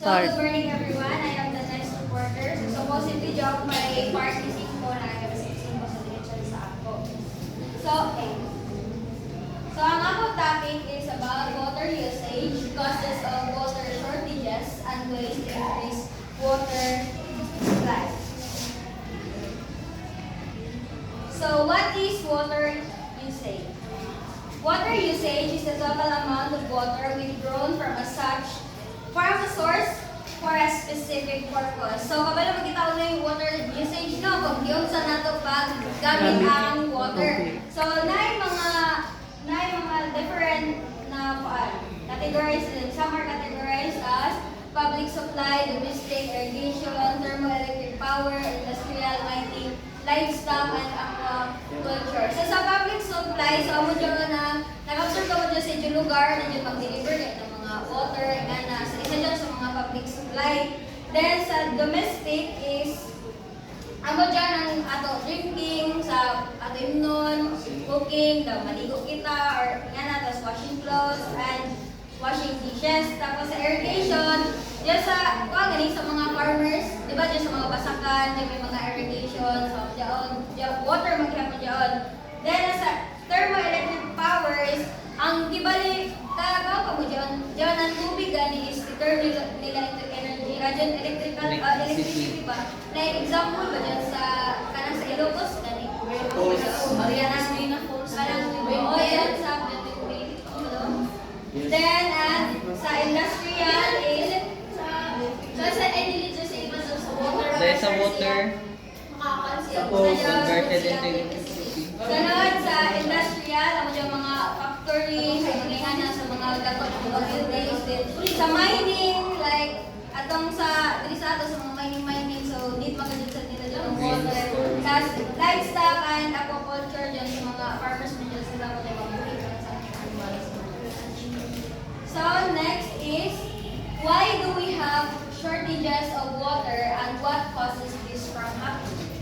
So, good morning everyone. I am the next reporter. So, supposedly, job may part ni Singko na nag-assisting ko sa direction sa ako. So, okay. So, ang ako topic is about water usage, causes of water shortages, and ways to increase water supply. So, what is water usage? Water usage is the total amount of water withdrawn from a source for a specific purpose. So, kabalo magkita na yung water usage, no? Kung yung sa nato pag gamit ang water. So, na mga different na categorized. Some are categorized as public supply, domestic, irrigation, thermoelectric power, industrial, mining, livestock, and aquaculture. So, sa public supply, so amo dyan na nag-observe ko mo dyan sa inyong lugar na dyan mag-deliver ng mga water, na sa isa dyan sa mga public supply. Then, sa domestic is amo dyan ang ato drinking, sa ato imnon, cooking, daw maligo kita, or nga na, tapos washing clothes, and washing dishes. Tapos sa irrigation, dyan sa, galing sa mga farmers, di ba dyan sa mga basakan, dyan may mga irrigation, so dyan water maghihapon dyan. Then sa thermoelectric power is, ang gibali, tagaw pa mo dyan ang tubig gani is turn nila into energy. Dyan electricity ba? Like example ba dyan sa, kanang sa Ilocos, gani? Marianas na Falls. O yan sa then, sa industrial is, so sa energy sa iba sa water. Dahil sa water, converted into electricity. Ganon sa industrial, ang mga factory, kailangan na sa mga dapat mga buildings din. Sa mining, like, atong sa ato sa mga mining, so need makadagdag nila dyan ng water. Tapos livestock and aquaculture dyan sa mga farmers na dyan sila kung mga buhay sa animals. So next is, why do we have shortages of water and what causes this from happening?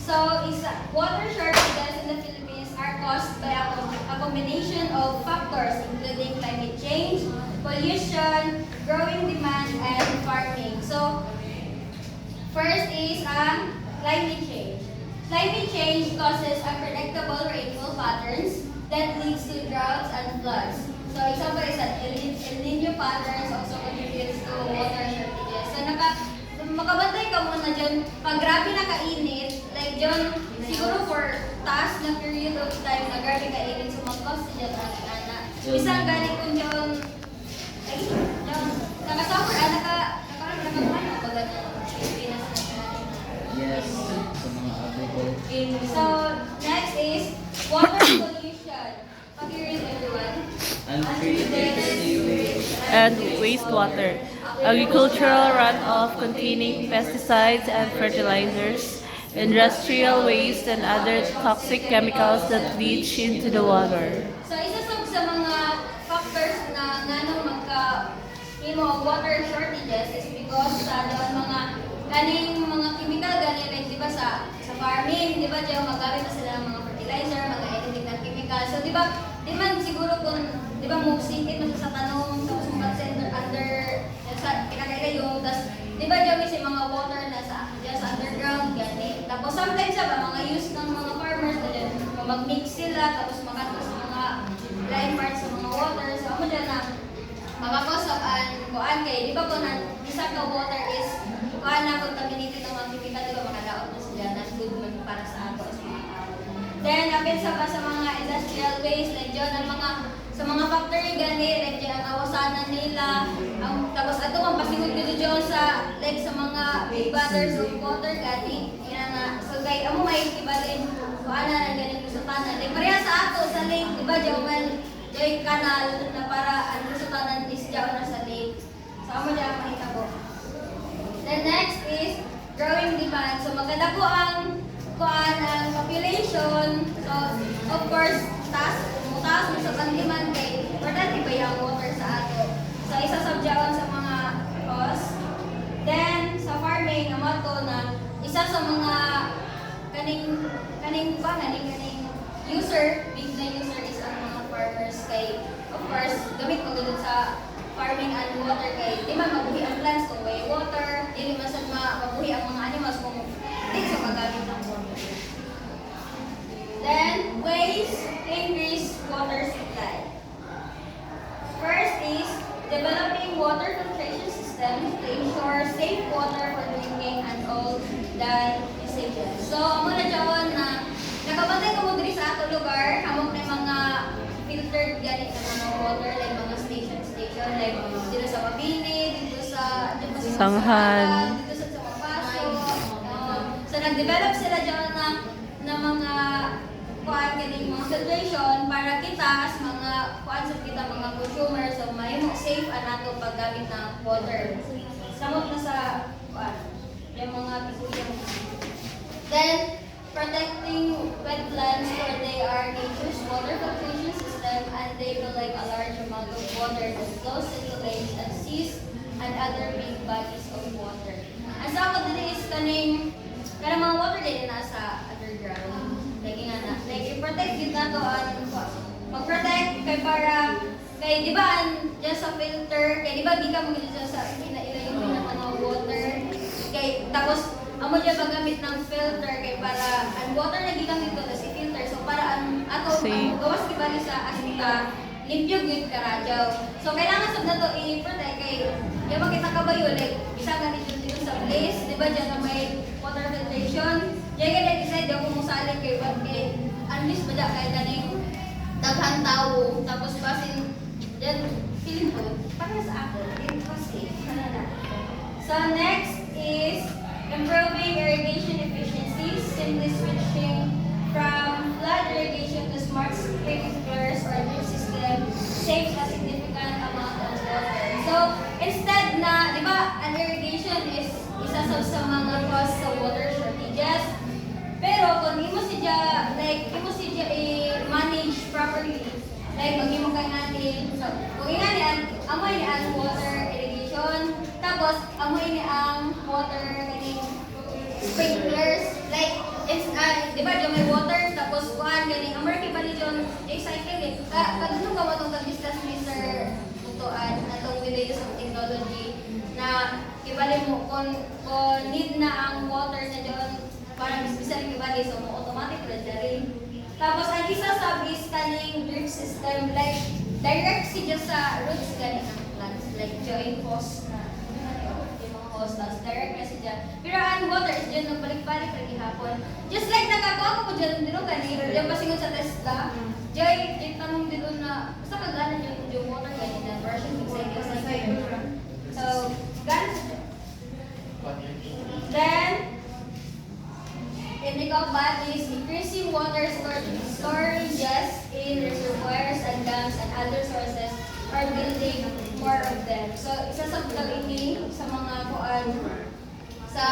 So water shortages in the Philippines are caused by a combination of factors including climate change, pollution, growing demand, and farming. So first is climate change. Climate change causes unpredictable rainfall patterns that leads to droughts and floods. So, example is that El Nino patterns also contributes to water shortages. So, makabantay ka muna dyan, pag grabe na kainit, like dyan, siguro for task na period of time na grabe kainit, so mag-cause dyan, isang galing kung dyan, ay, dyan, nakasuffer, nakakuha na ba gano'n? Pilipinas na Yes, sa mga agriculture. So, next is water pollution. Pag-read everyone. Untreated sewage. And wastewater, agricultural runoff containing pesticides and fertilizers, industrial waste, and other toxic chemicals that leach into the water. So, isa sa mga factors na nganong water shortages is because sa mga kaning mga chemical galing like di ba sa farming, di ba diyan magamit na sila ng mga fertilizer, mga editing chemical. So di ba di man siguro kung di ba mo singkit mo sa tanong tapos mo center under sa pinakailayo tas di ba diyan may mga water na sa diyan sa underground gani. Tapos sometimes ba mga use ng mga farmers na diyan mag-mix sila tapos makato sa mga line parts sa mga water. So amo diyan na makakosap ang kuan kay di ba kung isa ka water is kuan na contaminated ng mga chemical di ba makadaot na sila na good man para sa ato sa mga tao. Then apil sa mga industrial waste like diyan ang mga sa mga factory gani like diyan ang awasanan nila tapos ato ang pasigod dito diyan sa like sa mga big bodies of water gani yan na so guys amo may ibalin kuan na ganing sa tanan like pareha sa ato sa lake di ba diyan man yung kanal na para ang resultanan is dyan na sa lake. So, amo dyan makita ko. The next is growing demand. So, maganda po ang population. So, of course, mutaas mo sa pang-demand kay importante ba yung water sa ato. So, isa sabjawan sa mga cost. Then, sa farming, amo to na isa sa mga kaning user, big na user is ang mga farmers kay of course gamit mo dun sa farming and water kay water filtration system to ensure safe water for drinking and all that usages. So, muna dyan na nakabantay ko mo diri sa ato lugar, hamok na yung mga filtered ganit na mga water, like mga station, like dito sa Mabini, dito sa Sanghan. dito sa Mapaso. So, nag-develop sila dyan na mga kuhaan ganing mga filtration para kita as mga kuhaan sa kita mga consumer, so may mo safe anato paggamit ng water. Samot na sa kuhaan, yung mga tiguyan. Then, protecting wetlands where they are nature's water filtration system and they collect a large amount of water that flows into lakes and seas and other big bodies of water. Ang sa ako dito is kanang mga water din na sa underground. Like nga na, like i-protect din na to mag-protect kay para kay di ba dyan sa filter kay di ba di ka mo dyan sa ilayo ng mga water kay tapos amo dyan magamit ng filter kay para ang water na gigamit ko tas i-filter so para ang ato ang gawas gibali sa asita limpyo gid karadyaw. So kailangan sab na to i-protect kay yung makita ka ba yun like isa ka dito sa place di ba dyan na may water filtration diyan ka decide ako mo salin kay what kay unless ba dyan kay ganing daghan tao tapos basin dyan feeling ko para sa ako it was safe na. So next is improving irrigation efficiency, simply switching from flood irrigation to smart sprinklers or drip system saves a significant amount of water. So, instead na, di ba, an irrigation is isa sa mga cause sa water shortages. Pero kung imo siya, like, imo siya i-manage properly, like, kung imo kay natin, so, kung ingani, amoy ni ang water irrigation, tapos, amoy ni ang water sprinklers, like, it's, di ba, dyan may water, tapos kuhan, ganing, American pa dyan, i-cycle eh. Kagano ka matong kag-discuss, Mr. Butuan, atong with the use of technology, na kibali mo, kung need na ang water na dyan, parang bisbisan kibali, so mo automatic red rin. Tapos, ang isa sab is kaning drip system, like, direct siya sa roots ganing ang plants, like, joint hose na, tapos direct message dyan. Pero ang water is dyan nagbalik-balik lagi hapon. Just like nakakuha ko dyan din kanina, dyan pasingon sa Tesla, dyan tanong din na, basta kagana dyan yung water ganyan na version ng cycle. So, gana siya. Then, chemical bath is increasing water storages in reservoirs and dams and other sources or building more of them. So, isa sa pag-ini sa mga kuan sa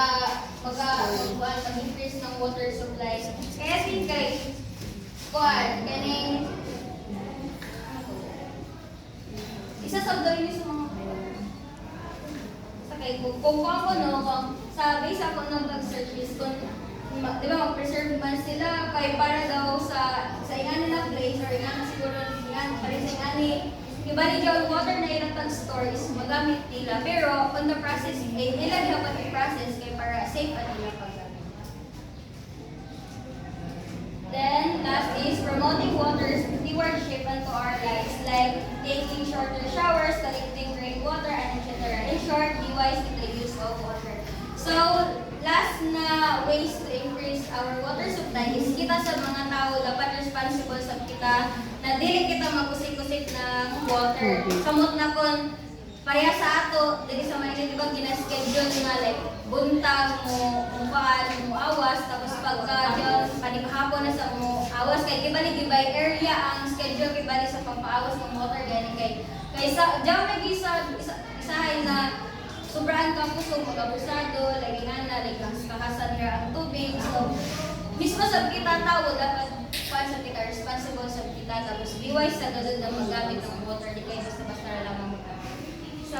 pag-increase ng water supply. Kaya sin kay kuan kaning isa sa pag-ini sa mga sa kay kung ako no kung sa base ako ng pag-search is kung di ba mag-preserve man sila kay para daw sa ingani na place or ingani siguro ingani pa rin sa ingani ibalik yung water na ilang pag-store is magamit nila. Pero, on the process, ilang dapat i-process kaya para safe at nila paggamit. Then, last is promoting water stewardship into our lives, like taking shorter showers, collecting rainwater, and etc. In short, be wise in the use of water. So, last na ways to increase our water supply is kita sa mga tao dapat responsible sa kita na dili kita magkusik-kusik ng water. Samot na kung pareha sa ato, dili sa Manila, di ba, gina-schedule nga like buntag mo, mukhaan, mo awas, tapos pagka dyan, panigahapon na sa mo awas, kay kibali, gibay area ang schedule, kibali sa pampaawas ng water, gani kay sa, dyan may isahay na sobrang kapuso, mag-abusado, lagi nga na, like, kakasan niya ang tubig. So, mismo sa kita tao, dapat kuan sa kita, responsible sa kita, tapos be wise sa gazon na magamit ng water, di kayo basta-basta lang magamit. So,